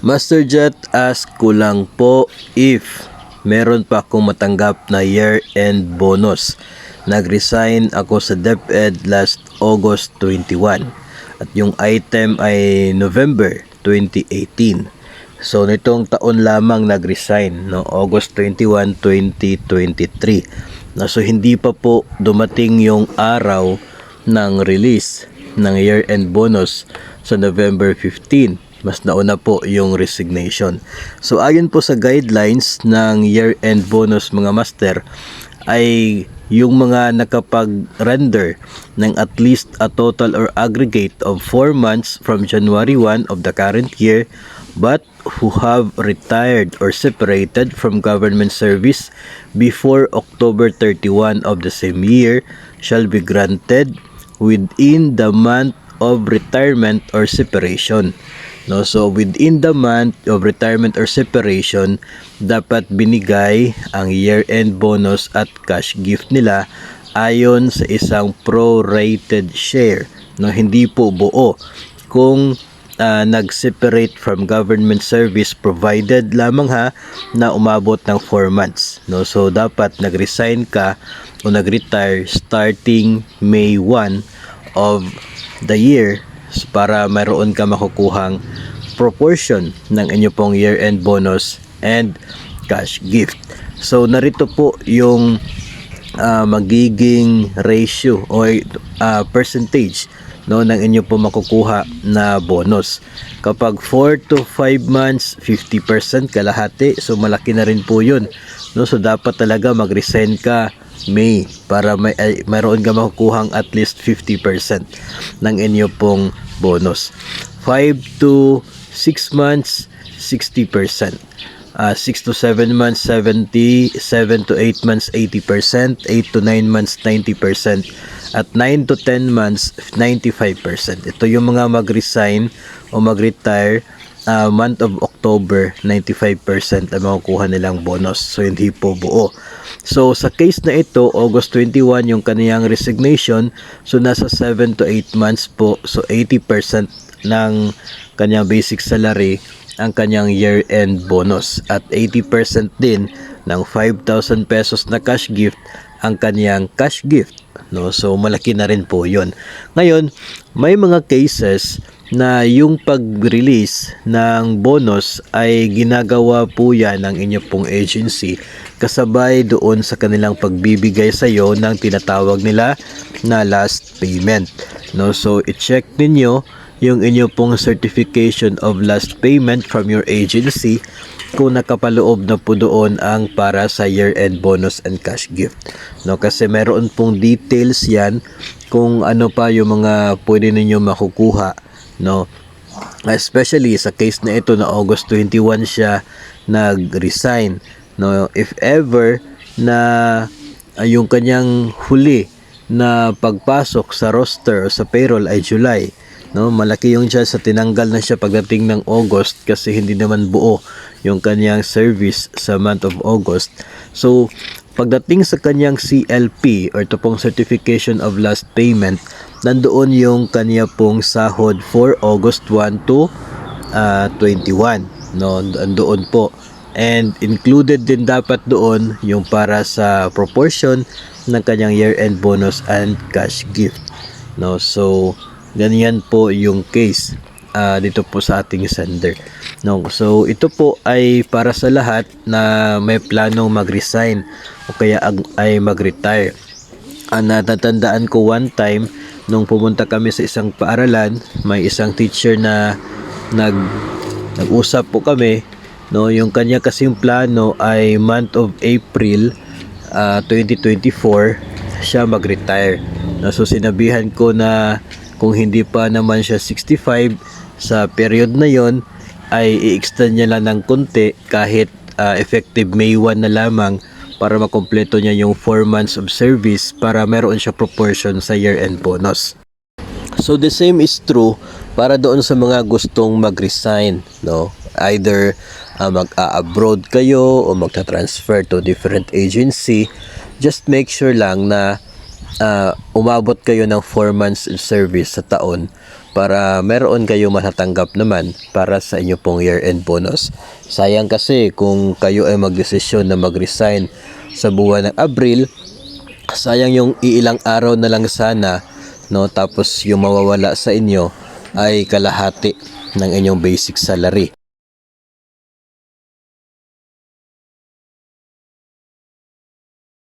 Masterjet, ask ko lang po if meron pa akong matanggap na year-end bonus. Nag-resign ako sa DepEd last August 21 at yung item ay November 2018. So nitong taon lamang nag-resign, no? August 21, 2023. So hindi pa po dumating yung araw ng release ng year-end bonus sa November 15. Mas nauna po yung resignation. So ayon po sa guidelines ng year-end bonus mga master ay yung mga nakapag-render ng at least a total or aggregate of 4 months from January 1 of the current year but who have retired or separated from government service before October 31 of the same year shall be granted within the month of retirement or separation. No, so within the month of retirement or separation, dapat binigay ang year-end bonus at cash gift nila ayon sa isang prorated share. No, hindi po buo. Kung nag-separate from government service provided lamang na umabot ng 4 months. No, so dapat nag-resign ka o nag-retire starting May 1 of the year para mayroon ka makukuhang proportion ng inyo pong year-end bonus and cash gift. So narito po yung magiging ratio o percentage, no, ng inyo po makukuha na bonus. Kapag 4 to 5 months, 50% kalahati. So malaki na rin po yun. No, so dapat talaga mag-resign ka May para mayroon ka makukuhang at least 50% ng inyo pong bonus. 5 to 6 months, 60%. 6 to 7 months, 70. 7 to 8 months, 80%. 8 to 9 months, 90%. At 9 to 10 months, 95%. Ito yung mga mag-resign o mag-retire month of October, 95% ang makukuha nilang bonus. So hindi po buo. So sa case na ito, August 21 yung kaniyang resignation, so nasa 7 to 8 months po. So 80% ng kaniyang basic salary ang kaniyang year-end bonus at 80% din ng 5,000 pesos na cash gift ang kaniyang cash gift. No, so malaki na rin po 'yon. Ngayon, may mga cases na yung pag-release ng bonus ay ginagawa po yan ng inyo pong agency kasabay doon sa kanilang pagbibigay sa iyo ng tinatawag nila na last payment. No, so i-check ninyo yung inyo pong certification of last payment from your agency kung nakapaloob na po doon ang para sa year-end bonus and cash gift. No, kasi meron pong details yan kung ano pa yung mga pwede ninyo makukuha. No, especially sa case na ito na August 21 siya nag-resign. No, if ever na yung kanyang huli na pagpasok sa roster o sa payroll ay July, no, malaki yung chance sa tinanggal na siya pagdating ng August kasi hindi naman buo yung kanyang service sa month of August. So pagdating sa kanyang CLP or ito pong certification of last payment, nandoon yung kanya pong sahod for August 1 to 21. No, nandoon po. And included din dapat doon yung para sa proportion ng kanyang year-end bonus and cash gift. No, so ganyan po yung case dito po sa ating sender. No, so ito po ay para sa lahat na may planong mag-resign o kaya ay mag-retire. Natatandaan ko one time nung pumunta kami sa isang paaralan, may isang teacher na nag-usap po kami. No, yung kanya kasing plano ay month of April 2024 siya mag-retire. No, so sinabihan ko na kung hindi pa naman siya 65 sa period na yon ay i-extend niya lang ng konti kahit effective May 1 na lamang para makompleto niya yung 4 months of service para meron siya proportion sa year-end bonus. So the same is true para doon sa mga gustong mag-resign, no? Either mag-abroad kayo o magta-transfer to different agency, just make sure lang na umabot kayo ng 4 months of service sa taon para meron kayo matatanggap naman para sa inyo pong year-end bonus. Sayang kasi kung kayo ay magdesisyon na mag-resign sa buwan ng Abril, sayang yung iilang araw na lang sana, no? Tapos yung mawawala sa inyo ay kalahati ng inyong basic salary.